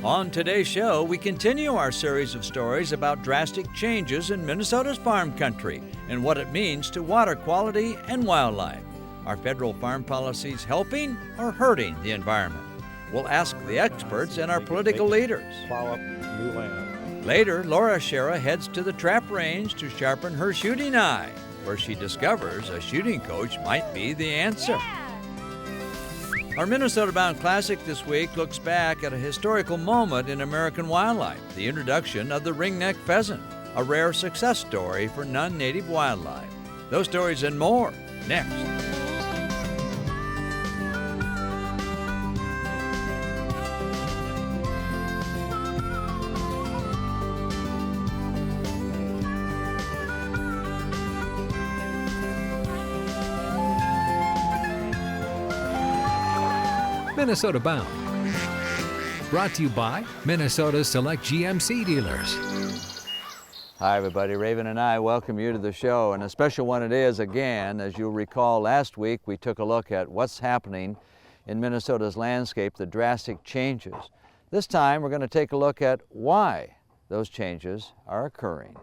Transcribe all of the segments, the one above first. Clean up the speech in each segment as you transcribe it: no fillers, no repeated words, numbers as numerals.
On today's show, we continue our series of stories about drastic changes in Minnesota's farm country and what it means to water quality and wildlife. Are federal farm policies helping or hurting the environment? We'll ask the experts and our political leaders. Plow up new land. Later, Laura Shera heads to the trap range to sharpen her shooting eye, where she discovers a shooting coach might be the answer. Our Minnesota Bound Classic this week looks back at a historical moment in American wildlife, the introduction of the ringneck pheasant, a rare success story for non-native wildlife. Those stories and more, next. Minnesota Bound. Brought to you by Minnesota's Select GMC dealers. Hi everybody, Raven and I welcome you to the show, and a special one it is again. As you'll recall, last week we took a look at what's happening in Minnesota's landscape, the drastic changes. This time we're going to take a look at why those changes are occurring.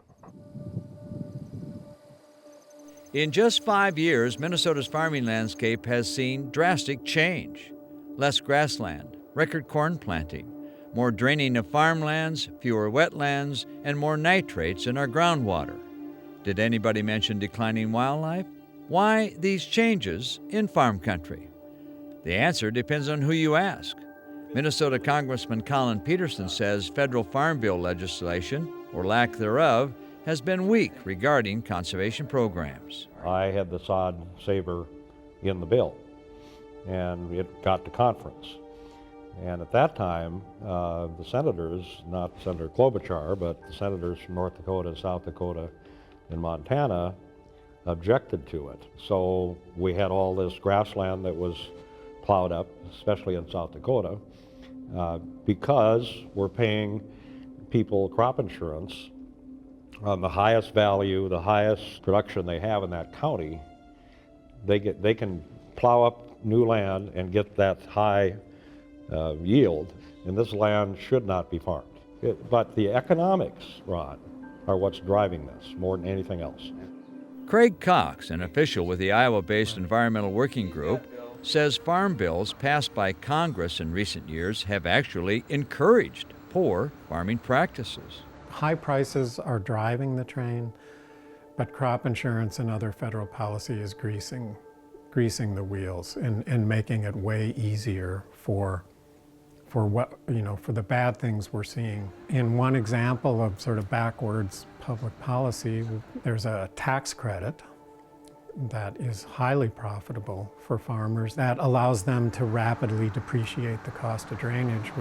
In just 5 years, Minnesota's farming landscape has seen drastic change. Less grassland, record corn planting, more draining of farmlands, fewer wetlands, and more nitrates in our groundwater. Did anybody mention declining wildlife? Why these changes in farm country? The answer depends on who you ask. Minnesota Congressman Colin Peterson says federal Farm Bill legislation, or lack thereof, has been weak regarding conservation programs. I had the sod saver in the bill, and it got to conference. And at that time, the senators, not Senator Klobuchar, but the senators from North Dakota, South Dakota, and Montana objected to it. So we had all this grassland that was plowed up, especially in South Dakota, because we're paying people crop insurance on the highest value, the highest production they have in that county. They can plow up new land and get that high yield, and this land should not be farmed. But the economics, Ron, are what's driving this more than anything else. Craig Cox, an official with the Iowa-based Environmental Working Group, says farm bills passed by Congress in recent years have actually encouraged poor farming practices. High prices are driving the train, but crop insurance and other federal policy is greasing the wheels and making it way easier for the bad things we're seeing. In one example of sort of backwards public policy, there's a tax credit that is highly profitable for farmers that allows them to rapidly depreciate the cost of drainage,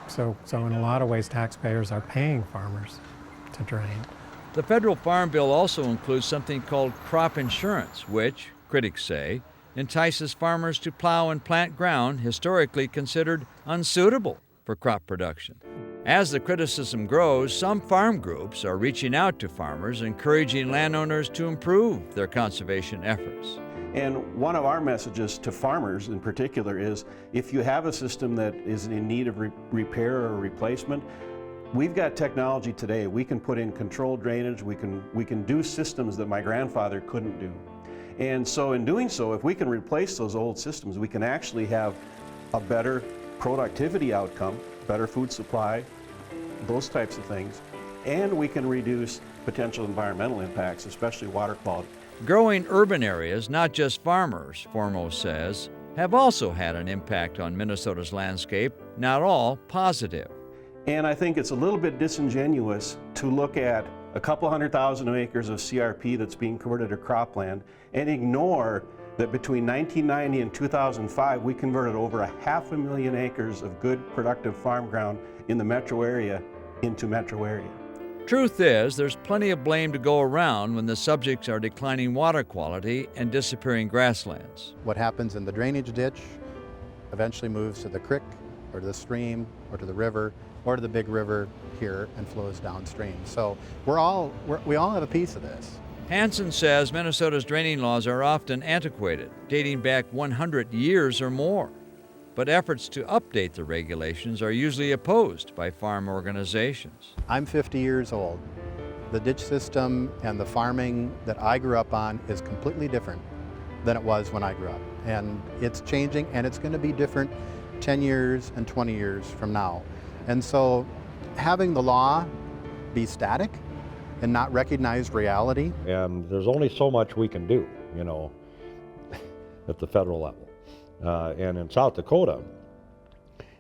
so in a lot of ways taxpayers are paying farmers to drain. The federal farm bill also includes something called crop insurance, which, critics say, entices farmers to plow and plant ground historically considered unsuitable for crop production. As the criticism grows, some farm groups are reaching out to farmers, encouraging landowners to improve their conservation efforts. And one of our messages to farmers in particular is, if you have a system that is in need of repair or replacement, we've got technology today. We can put in controlled drainage, we can do systems that my grandfather couldn't do. And so in doing so, if we can replace those old systems, we can actually have a better productivity outcome, better food supply, those types of things, and we can reduce potential environmental impacts, especially water quality. Growing urban areas, not just farmers, Foremost says, have also had an impact on Minnesota's landscape, not all positive. And I think it's a little bit disingenuous to look at a couple 100,000 acres of CRP that's being converted to cropland and ignore that between 1990 and 2005, we converted over 500,000 acres of good productive farm ground in the metro area into metro area. Truth is, there's plenty of blame to go around when the subjects are declining water quality and disappearing grasslands. What happens in the drainage ditch eventually moves to the creek or to the stream or to the river or to the big river here and flows downstream. So we all have a piece of this. Hansen says Minnesota's draining laws are often antiquated, dating back 100 years or more. but efforts to update the regulations are usually opposed by farm organizations. I'm 50 years old. The ditch system and the farming that I grew up on is completely different than it was when I grew up. And it's changing, and it's going to be different 10 years and 20 years from now. And so having the law be static and not recognize reality. And there's only so much we can do, you know, at the federal level. And in South Dakota,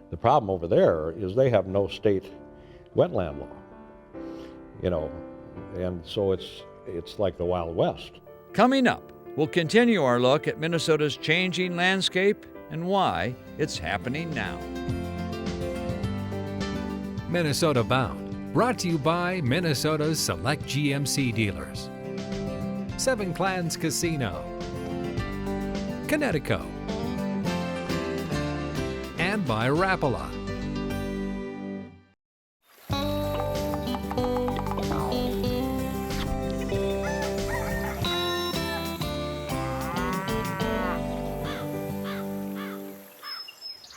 the problem over there is they have no state wetland law, you know, and so it's like the Wild West. Coming up, we'll continue our look at Minnesota's changing landscape and why it's happening now. Minnesota Bound, brought to you by Minnesota's select GMC dealers. Seven Clans Casino, Connecticut, and by Rapala.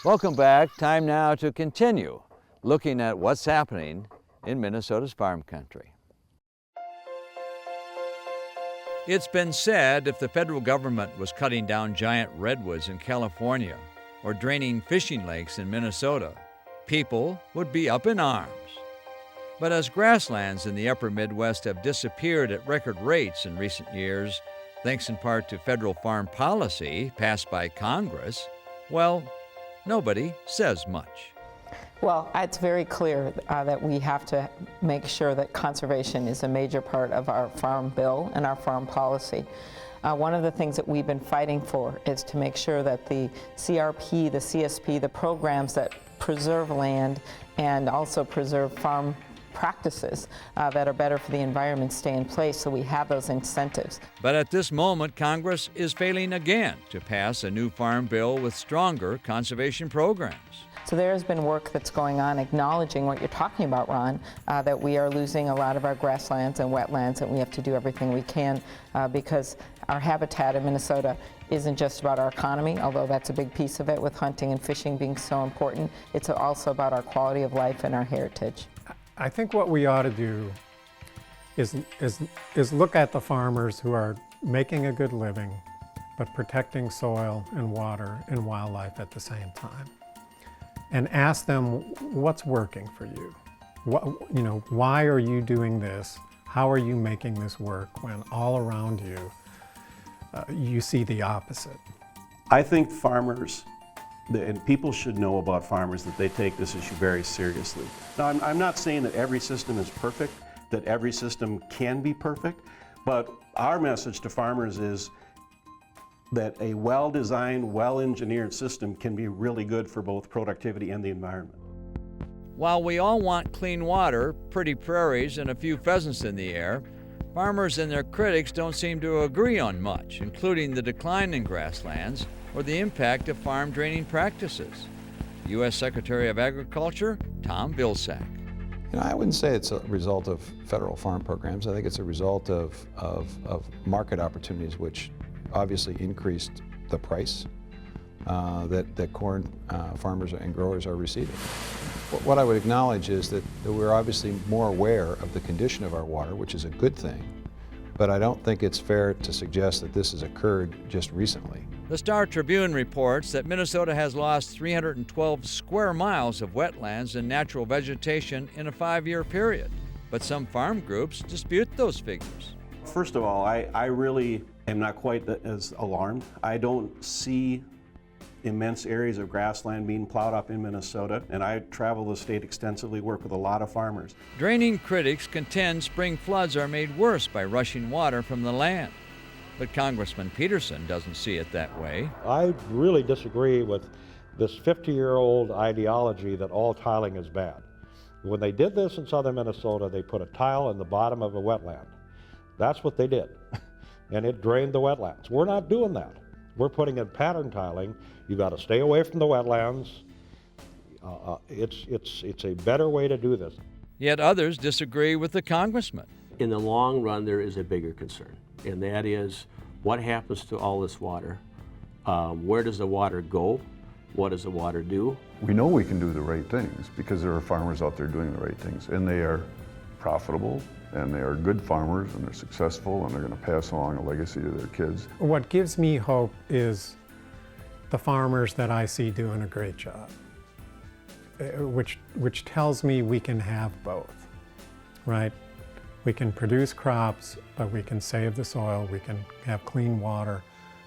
Welcome back. Time now to continue looking at what's happening in Minnesota's farm country. It's been said if the federal government was cutting down giant redwoods in California or draining fishing lakes in Minnesota, people would be up in arms. But as grasslands in the upper Midwest have disappeared at record rates in recent years, thanks in part to federal farm policy passed by Congress, well, nobody says much. Well, it's very clear that we have to make sure that conservation is a major part of our farm bill and our farm policy. One of the things that we've been fighting for is to make sure that the CRP, the CSP, the programs that preserve land and also preserve farm practices that are better for the environment stay in place, so we have those incentives. But at this moment, Congress is failing again to pass a new farm bill with stronger conservation programs. So there has been work that's going on acknowledging what you're talking about, Ron, that we are losing a lot of our grasslands and wetlands, and we have to do everything we can because our habitat in Minnesota isn't just about our economy, although that's a big piece of it with hunting and fishing being so important. It's also about our quality of life and our heritage. I think what we ought to do is look at the farmers who are making a good living, but protecting soil and water and wildlife at the same time, and ask them what's working for you. Why are you doing this? How are you making this work when all around you you see the opposite? I think farmers, and people should know about farmers, that they take this issue very seriously. Now, I'm not saying that every system is perfect, that every system can be perfect, but our message to farmers is that a well-designed, well-engineered system can be really good for both productivity and the environment. While we all want clean water, pretty prairies, and a few pheasants in the air, farmers and their critics don't seem to agree on much, including the decline in grasslands or the impact of farm draining practices. U.S. Secretary of Agriculture, Tom Vilsack. I wouldn't say it's a result of federal farm programs. I think it's a result of market opportunities, which obviously increased the price that corn farmers and growers are receiving. What I would acknowledge is that we're obviously more aware of the condition of our water, which is a good thing, but I don't think it's fair to suggest that this has occurred just recently. The Star Tribune reports that Minnesota has lost 312 square miles of wetlands and natural vegetation in a 5-year period, but some farm groups dispute those figures. First of all, I really am not quite as alarmed. I don't see immense areas of grassland being plowed up in Minnesota, and I travel the state extensively, work with a lot of farmers. Draining critics contend spring floods are made worse by rushing water from the land. But Congressman Peterson doesn't see it that way. I really disagree with this 50-year-old ideology that all tiling is bad. When they did this in southern Minnesota, they put a tile in the bottom of a wetland. That's what they did. And it drained the wetlands. We're not doing that. We're putting in pattern tiling. You got to stay away from the wetlands. It's a better way to do this. Yet others disagree with the congressman. In the long run, there is a bigger concern, and that is what happens to all this water? Where does the water go? What does the water do? We know we can do the right things because there are farmers out there doing the right things, and they are profitable, and they are good farmers, and they're successful, and they're going to pass along a legacy to their kids. What gives me hope is the farmers that I see doing a great job, which tells me we can have both, right? We can produce crops, but we can save the soil, we can have clean water,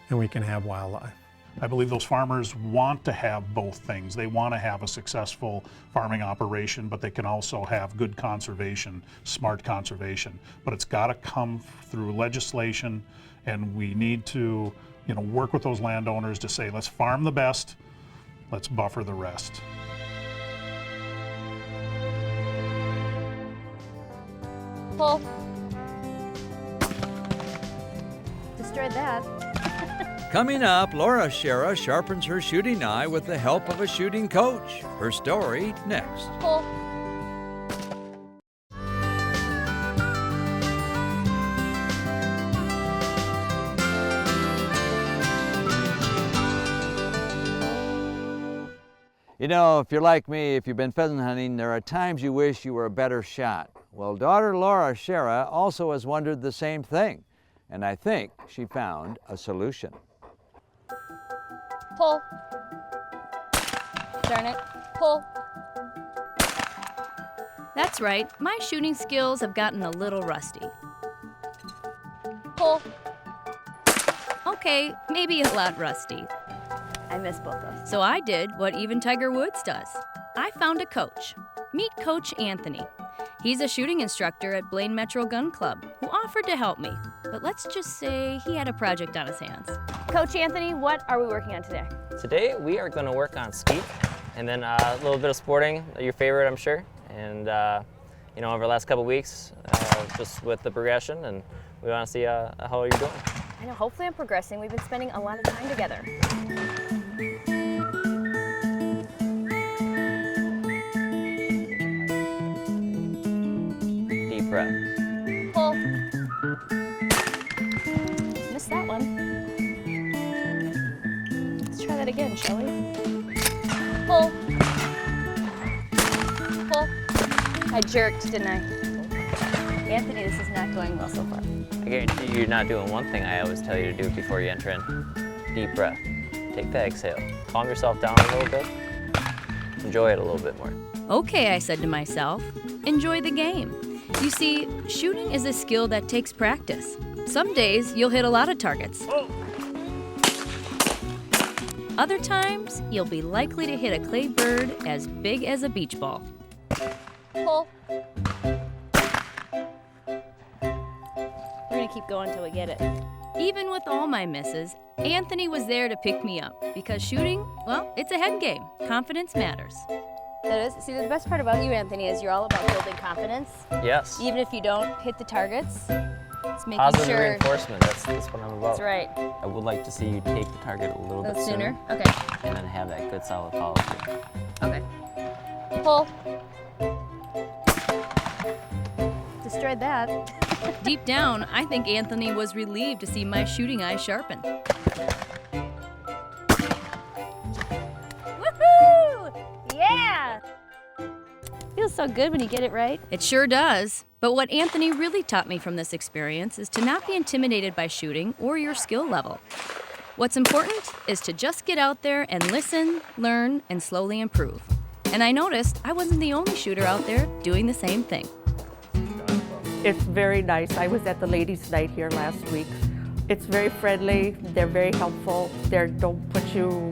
and we can have wildlife. I believe those farmers want to have both things. They want to have a successful farming operation, but they can also have good conservation, smart conservation. But it's got to come through legislation, and we need to, work with those landowners to say, let's farm the best, let's buffer the rest. Pull. Destroyed that. Coming up, Laura Shera sharpens her shooting eye with the help of a shooting coach. Her story next. Pull. You know, if you're like me, if you've been pheasant hunting, there are times you wish you were a better shot. Well, daughter Laura Shera also has wondered the same thing, and I think she found a solution. Pull. Darn it. Pull. That's right, my shooting skills have gotten a little rusty. Pull. Okay, maybe a lot rusty. I missed both those. So I did what even Tiger Woods does. I found a coach. Meet Coach Anthony. He's a shooting instructor at Blaine Metro Gun Club who offered to help me. But let's just say he had a project on his hands. Coach Anthony, what are we working on today? Today we are going to work on skeet and then a little bit of sporting, your favorite I'm sure. And over the last couple weeks, just with the progression, and we want to see how you're doing. I know, hopefully I'm progressing. We've been spending a lot of time together. Deep breath. Pull. Missed that one. Let's try that again, shall we? Pull. Pull. I jerked, didn't I? Anthony, this is not going well so far. I guarantee you're not doing one thing I always tell you to do before you enter in. Deep breath. Take the exhale. Calm yourself down a little bit. Enjoy it a little bit more. Okay, I said to myself, enjoy the game. You see, shooting is a skill that takes practice. Some days you'll hit a lot of targets. Other times, you'll be likely to hit a clay bird as big as a beach ball. Pull. We're gonna keep going until we get it. Even with all my misses, Anthony was there to pick me up because shooting, well, it's a head game. Confidence matters. That is. See, the best part about you, Anthony, is you're all about building confidence. Yes. Even if you don't hit the targets, it's making Positive sure. reinforcement, that's what I'm about. That's right. I would like to see you take the target a little bit sooner. Okay. And then have that good solid follow through. Okay. Pull. Destroyed that. Deep down, I think Anthony was relieved to see my shooting eye sharpen. Woohoo! Yeah! Feels so good when you get it right. It sure does. But what Anthony really taught me from this experience is to not be intimidated by shooting or your skill level. What's important is to just get out there and listen, learn, and slowly improve. And I noticed I wasn't the only shooter out there doing the same thing. It's very nice. I was at the ladies' night here last week. It's very friendly. They're very helpful. They don't make you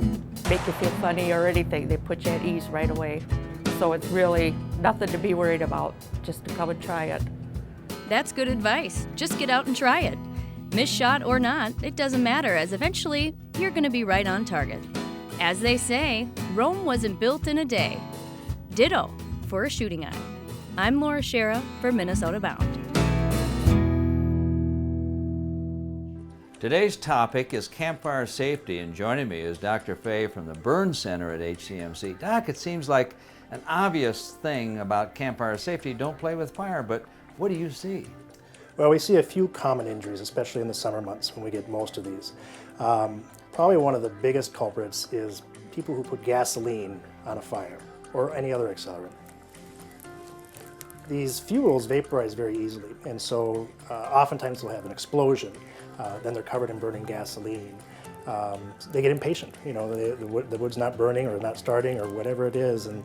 feel funny or anything. They put you at ease right away. So it's really nothing to be worried about, just to come and try it. That's good advice. Just get out and try it. Miss shot or not, it doesn't matter, as eventually you're going to be right on target. As they say, Rome wasn't built in a day. Ditto for a shooting eye. I'm Laura Shera for Minnesota Bound. Today's topic is campfire safety, and joining me is Dr. Fay from the Burn Center at HCMC. Doc, it seems like an obvious thing about campfire safety, don't play with fire, but what do you see? Well, we see a few common injuries, especially in the summer months when we get most of these. Probably one of the biggest culprits is people who put gasoline on a fire or any other accelerant. These fuels vaporize very easily, and so oftentimes they'll have an explosion. Then they're covered in burning gasoline. They get impatient. You know, the wood's not burning or not starting or whatever it is, and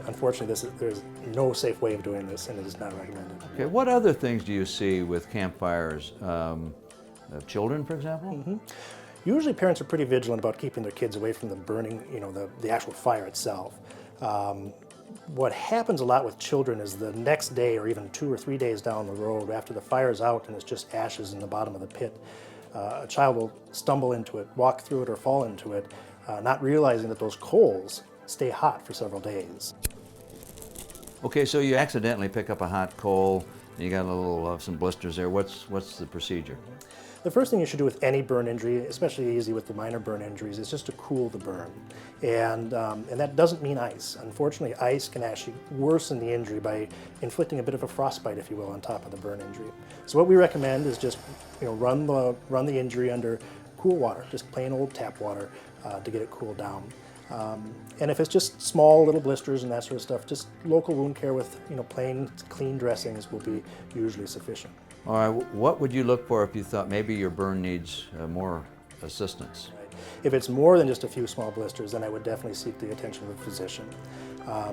unfortunately, there's no safe way of doing this, and it is not recommended. Okay, what other things do you see with campfires? Children, for example? Mm-hmm. Usually, parents are pretty vigilant about keeping their kids away from the burning, you know, the actual fire itself. What happens a lot with children is the next day or even 2 or 3 days down the road, after the fire's out and it's just ashes in the bottom of the pit, a child will stumble into it, walk through it, or fall into it, not realizing that those coals stay hot for several days. Okay, so you accidentally pick up a hot coal, and you got a little some blisters there. What's the procedure? The first thing you should do with any burn injury, especially easy with the minor burn injuries, is just to cool the burn. And that doesn't mean ice. Unfortunately, ice can actually worsen the injury by inflicting a bit of a frostbite, if you will, on top of the burn injury. So what we recommend is just, you know, run the injury under cool water, just plain old tap water, to get it cooled down. And if it's just small little blisters and that sort of stuff, just local wound care with, you know, plain clean dressings will be usually sufficient. All right, what would you look for if you thought maybe your burn needs more assistance? If it's more than just a few small blisters, then I would definitely seek the attention of a physician.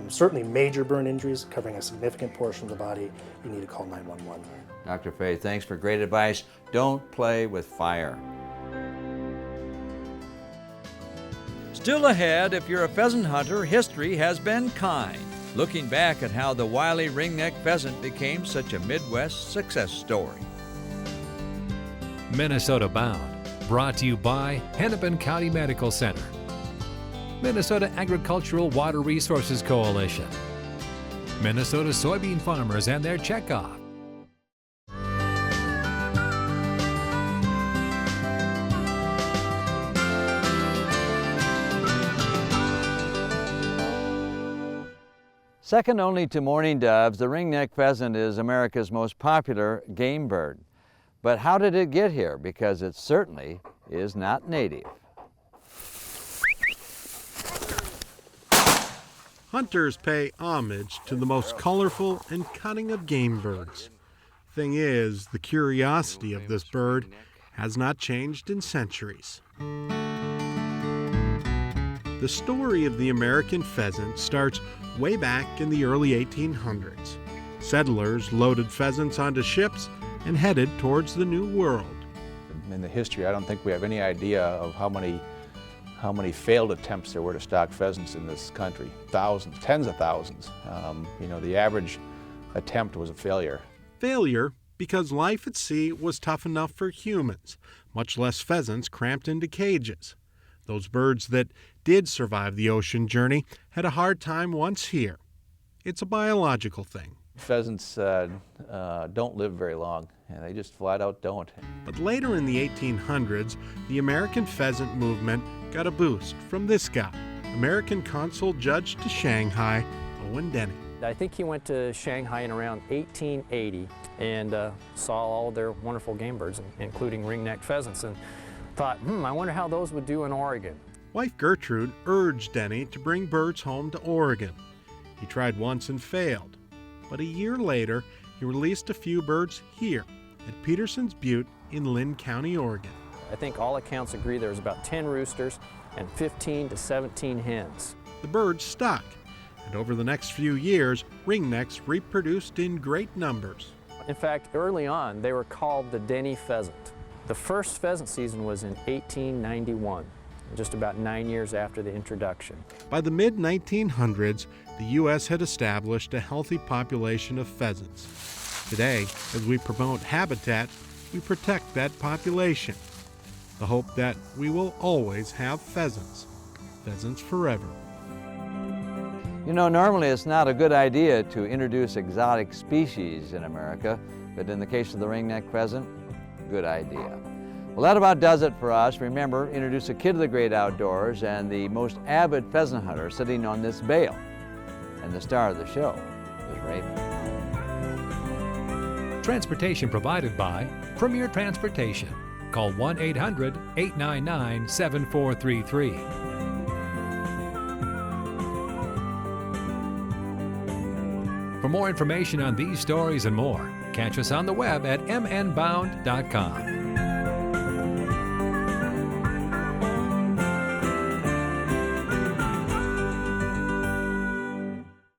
Certainly major burn injuries covering a significant portion of the body, you need to call 911. Dr. Fay, thanks for great advice. Don't play with fire. Still ahead, if you're a pheasant hunter, history has been kind. Looking back at how the wily ringneck pheasant became such a Midwest success story. Minnesota Bound, brought to you by Hennepin County Medical Center, Minnesota Agricultural Water Resources Coalition, Minnesota soybean farmers and their checkoff, Second only to mourning doves, the ringneck pheasant is America's most popular game bird. But how did it get here? Because it certainly is not native. Hunters pay homage to the most colorful and cunning of game birds. Thing is, the curiosity of this bird has not changed in centuries. The story of the American pheasant starts way back in the early 1800s. Settlers loaded pheasants onto ships and headed towards the New World. In the history, I don't think we have any idea of how many failed attempts there were to stock pheasants in this country. Thousands, tens of thousands. You know, the average attempt was a failure. Failure because life at sea was tough enough for humans, much less pheasants cramped into cages. Those birds that did survive the ocean journey had a hard time once here. It's a biological thing. Pheasants don't live very long, and they just flat out don't. But later in the 1800s, the American pheasant movement got a boost from this guy, American consul judge to Shanghai, Owen Denny. I think he went to Shanghai in around 1880 and saw all their wonderful game birds, including ringneck pheasants, and thought, I wonder how those would do in Oregon. Wife Gertrude urged Denny to bring birds home to Oregon. He tried once and failed, but a year later, he released a few birds here at Peterson's Butte in Linn County, Oregon. I think all accounts agree there was about 10 roosters and 15 to 17 hens. The birds stuck, and over the next few years, ringnecks reproduced in great numbers. In fact, early on, they were called the Denny pheasant. The first pheasant season was in 1891, just about 9 years after the introduction. By the mid-1900s, the U.S. had established a healthy population of pheasants. Today, as we promote habitat, we protect that population. The hope that we will always have pheasants. Pheasants forever. You know, normally it's not a good idea to introduce exotic species in America, but in the case of the ringneck pheasant, good idea. Well, that about does it for us. Remember, introduce a kid to the great outdoors and the most avid pheasant hunter sitting on this bale. And the star of the show is Raven. Transportation provided by Premier Transportation. Call 1-800-899-7433. For more information on these stories and more, catch us on the web at mnbound.com.